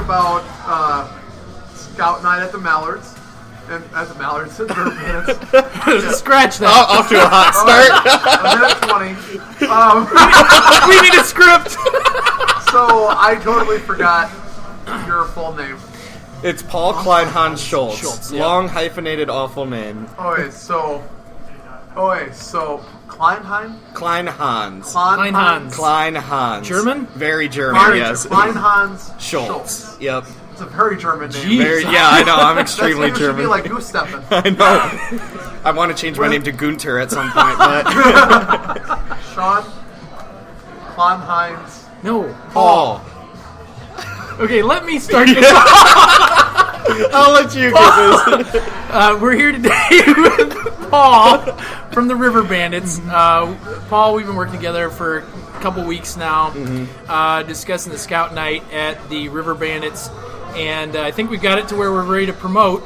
about Scout Night at the Mallards. And at the Mallards, at the River Bandits. Scratch that. Off to a hot start. A minute 20. We need a script. So I totally forgot your full name. It's Paul Kleinhans-Schulz. Schulz, yeah. Long hyphenated awful name. So Kleinheim? Kleinhans. German? Very German, yes. Kleinhans-Schulz. Yep. It's a very German name. Jeez. Yeah, I know. I'm extremely That German. should be like Gustaven. I know. I want to change my name to Gunter at some point, but Sean Kleinhans. No. Paul. Okay, let me start this. I'll let you get this. We're here today with Paul from the River Bandits. Paul, we've been working together for a couple weeks now, discussing the Scout Night at the River Bandits, and I think we got it to where we're ready to promote.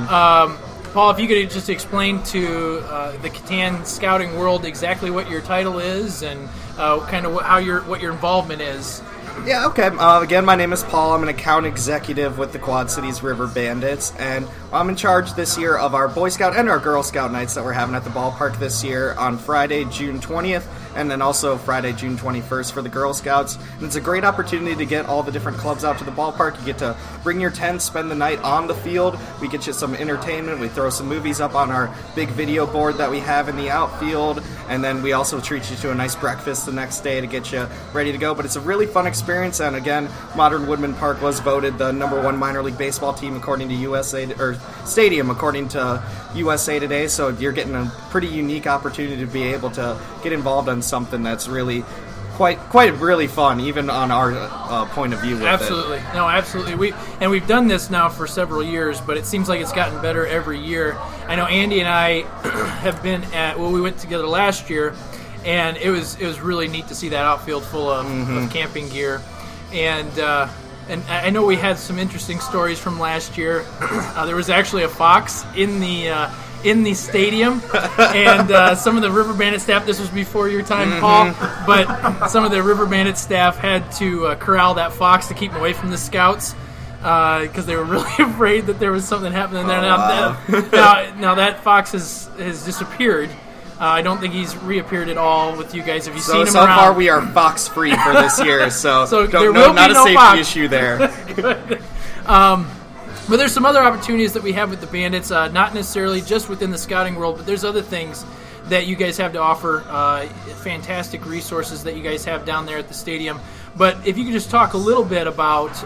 Paul, if you could just explain to the Catan scouting world exactly what your title is and kind of what your involvement is. Yeah, okay. Again, my name is Paul. I'm an account executive with the Quad Cities River Bandits, and I'm in charge this year of our Boy Scout and our Girl Scout nights that we're having at the ballpark this year on Friday, June 20th, and then also Friday, June 21st for the Girl Scouts. And it's a great opportunity to get all the different clubs out to the ballpark. You get to bring your tent, spend the night on the field. We get you some entertainment. We throw some movies up on our big video board that we have in the outfield, and then we also treat you to a nice breakfast the next day to get you ready to go. But it's a really fun experience. And again, Modern Woodman Park was voted the #1 minor league baseball team according to Stadium according to USA Today. So you're getting a pretty unique opportunity to be able to get involved on something that's really quite really fun, even on our point of view with Absolutely. it. No, absolutely. We've done this now for several years, but it seems like it's gotten better every year. I know Andy and I have been we went together last year, and it was really neat to see that outfield full of camping gear, and I know we had some interesting stories from last year. There was actually a fox in the stadium, and some of the River Bandit staff. This was before your time, Paul, but some of the River Bandit staff had to corral that fox to keep him away from the scouts. Because they were really afraid that there was something happening there. Now that fox has disappeared. I don't think he's reappeared at all with you guys. Have you seen him so around? So far, we are fox free for this year, so there will be not no a safety fox. issue there. Good. But there's some other opportunities that we have with the Bandits, not necessarily just within the scouting world, but there's other things that you guys have to offer, fantastic resources that you guys have down there at the stadium. But if you could just talk a little bit about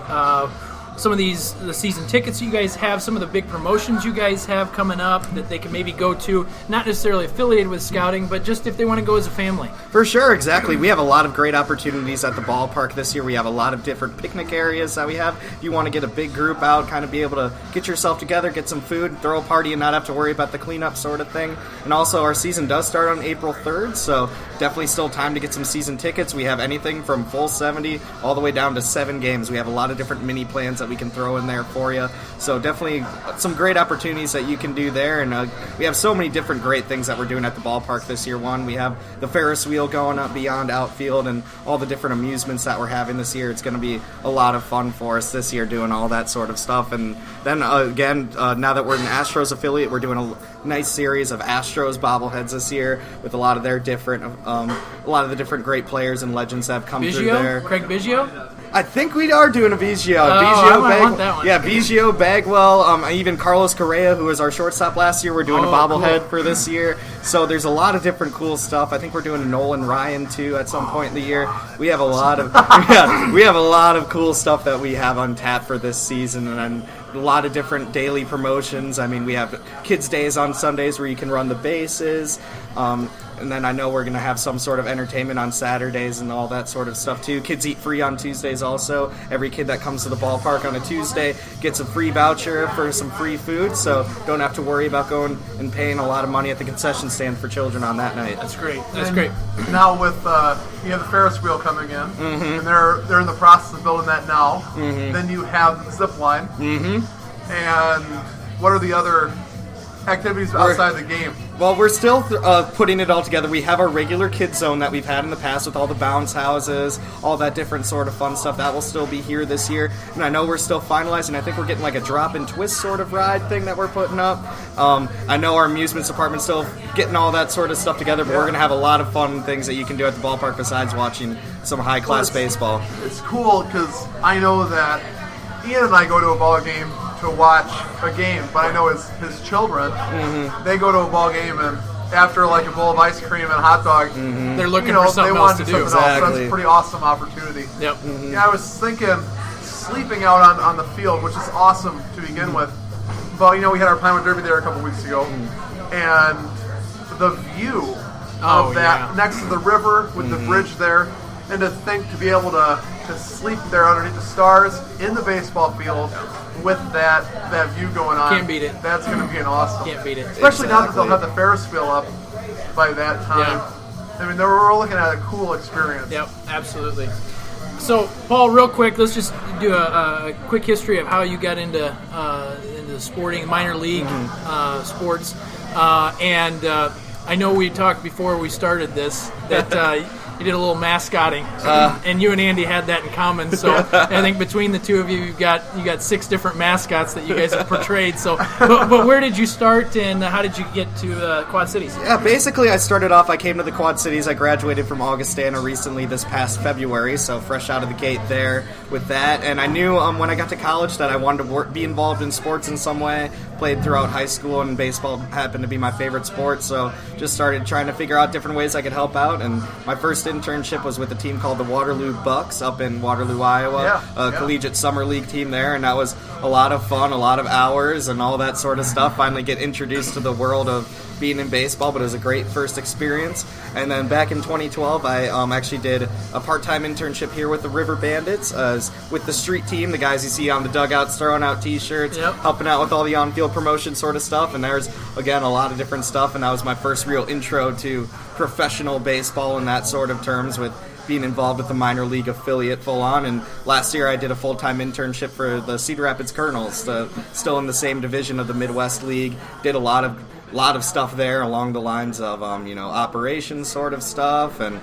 some of the season tickets you guys have, some of the big promotions you guys have coming up that they can maybe go to, not necessarily affiliated with scouting, but just if they want to go as a family. For sure, exactly. We have a lot of great opportunities at the ballpark this year. We have a lot of different picnic areas that we have. If you want to get a big group out, kind of be able to get yourself together, get some food, throw a party, and not have to worry about the cleanup sort of thing. And also, our season does start on April 3rd, so definitely still time to get some season tickets. We have anything from full 70 all the way down to 7 games. We have a lot of different mini plans that we can throw in there for you. So definitely some great opportunities that you can do there. And we have so many different great things that we're doing at the ballpark this year. One, we have the Ferris wheel going up beyond outfield and all the different amusements that we're having this year. It's going to be a lot of fun for us this year doing all that sort of stuff. And then again, now that we're an Astros affiliate, we're doing a nice series of Astros bobbleheads this year with a lot of their different, a lot of the different great players and legends that have come through there. Craig Biggio? I think we are doing a Biggio. I want that one. Yeah, Biggio, Bagwell, even Carlos Correa, who was our shortstop last year. We're doing a bobblehead for this year. So there's a lot of different cool stuff. I think we're doing a Nolan Ryan too at some point in the year. We have a lot of we have a lot of cool stuff that we have on tap for this season, and a lot of different daily promotions. I mean, we have Kids Days on Sundays where you can run the bases. And then I know we're going to have some sort of entertainment on Saturdays and all that sort of stuff, too. Kids eat free on Tuesdays also. Every kid that comes to the ballpark on a Tuesday gets a free voucher for some free food, so don't have to worry about going and paying a lot of money at the concession stand for children on that night. That's great. That's great. Now with you have the Ferris wheel coming in, and they're in the process of building that now. Then you have the zip line. And what are the other activities outside the game? Well, we're still putting it all together. We have our regular kid zone that we've had in the past with all the bounce houses, all that different sort of fun stuff. That will still be here this year. And I know we're still finalizing. I think we're getting like a drop and twist sort of ride thing that we're putting up. I know our amusements department's still getting all that sort of stuff together, but we're going to have a lot of fun things that you can do at the ballpark besides watching some high-class baseball. It's cool because I know that Ian and I go to a ball game to watch a game, but I know his children, they go to a ball game and after like a bowl of ice cream and a hot dog, they're looking for something else to do. Exactly. So that's a pretty awesome opportunity. Yep. Yeah, I was thinking sleeping out on the field, which is awesome to begin with. But we had our Pinewood Derby there a couple weeks ago, and the view of that next to the river with the bridge there, and to think to be able to sleep there underneath the stars in the baseball field with that view going on. Can't beat it. That's going to be an awesome. Can't beat it. Especially now that they'll have the Ferris wheel up by that time. Yeah. I mean, we're looking at a cool experience. Yep, absolutely. So, Paul, real quick, let's just do a quick history of how you got into sporting, minor league sports. And I know we talked before we started this that you did a little mascotting, and you and Andy had that in common. So I think between the two of you, you got 6 different mascots that you guys have portrayed. So, but where did you start, and how did you get to Quad Cities? Yeah, basically I started off, I came to the Quad Cities. I graduated from Augustana recently this past February, so fresh out of the gate there with that. And I knew when I got to college that I wanted to be involved in sports in some way. Played throughout high school, and baseball happened to be my favorite sport, so just started trying to figure out different ways I could help out. And my first internship was with a team called the Waterloo Bucks up in Waterloo, Iowa, collegiate summer league team there, and that was a lot of fun, a lot of hours, and all that sort of stuff. Finally get introduced to the world of being in baseball, but it was a great first experience. And then back in 2012, I actually did a part-time internship here with the River Bandits, with the street team, the guys you see on the dugouts throwing out T-shirts, helping out with all the on-field promotion sort of stuff. And there's, again, a lot of different stuff, and that was my first real intro to professional baseball in that sort of terms, with being involved with the minor league affiliate full on. And last year I did a full-time internship for the Cedar Rapids Colonels, still in the same division of the Midwest League. Did a lot of stuff there along the lines of operations sort of stuff, and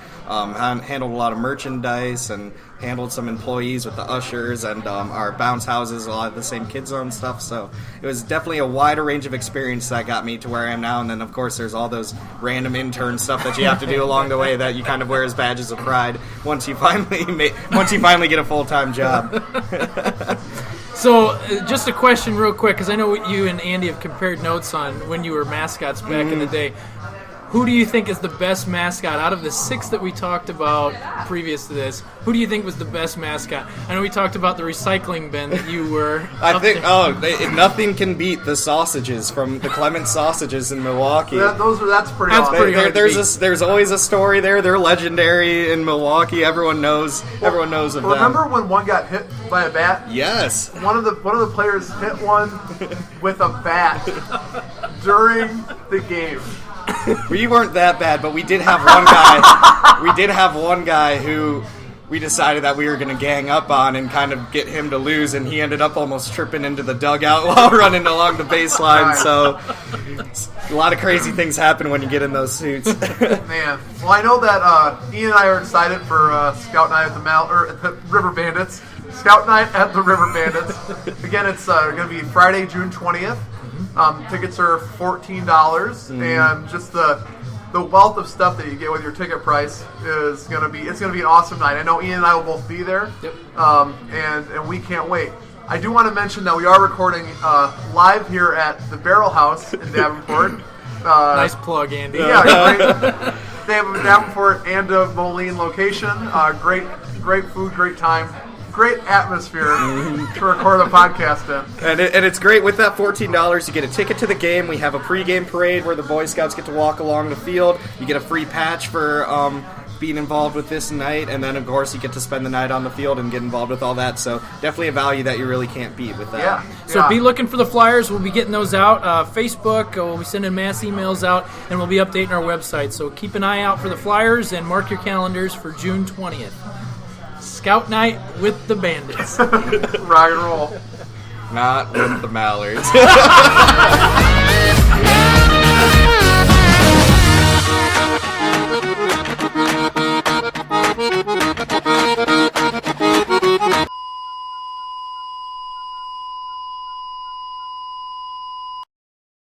handled a lot of merchandise, and handled some employees with the ushers and our bounce houses, a lot of the same kid zone stuff. So it was definitely a wider range of experience that got me to where I am now. And then of course there's all those random intern stuff that you have to do along the way that you kind of wear as badges of pride once you finally get a full-time job. So, just a question real quick, because I know you and Andy have compared notes on when you were mascots back in the day. Who do you think is the best mascot out of the 6 that we talked about previous to this? Who do you think was the best mascot? I know we talked about the recycling bin that you were. I think nothing can beat the sausages from the Clement Sausages in Milwaukee. That's pretty awesome. There's always a story there. They're legendary in Milwaukee. Everyone knows of them. Remember when one got hit by a bat? Yes. One of the players hit one with a bat during the game. We weren't that bad, but we did have one guy. We did have one guy who we decided that we were going to gang up on and kind of get him to lose, and he ended up almost tripping into the dugout while running along the baseline. So a lot of crazy things happen when you get in those suits. Man, well, I know that Ian and I are excited for Scout Night at the River Bandits. Scout Night at the River Bandits. Again, it's going to be Friday, June 20th. Tickets are $14, and just the wealth of stuff that you get with your ticket price is going to be an awesome night. I know Ian and I will both be there, and we can't wait. I do want to mention that we are recording live here at the Barrel House in Davenport. Nice plug, Andy. Yeah, great. They have a Davenport and a Moline location. Great food, great time. Great atmosphere to record a podcast in. And it's great. With that $14, you get a ticket to the game. We have a pregame parade where the Boy Scouts get to walk along the field. You get a free patch for being involved with this night. And then, of course, you get to spend the night on the field and get involved with all that. So definitely a value that you really can't beat with that. Yeah. So be looking for the flyers. We'll be getting those out. Facebook, we'll be sending mass emails out, and we'll be updating our website. So keep an eye out for the flyers and mark your calendars for June 20th. Scout Night with the Bandits. Rock and roll. Not with the Mallards.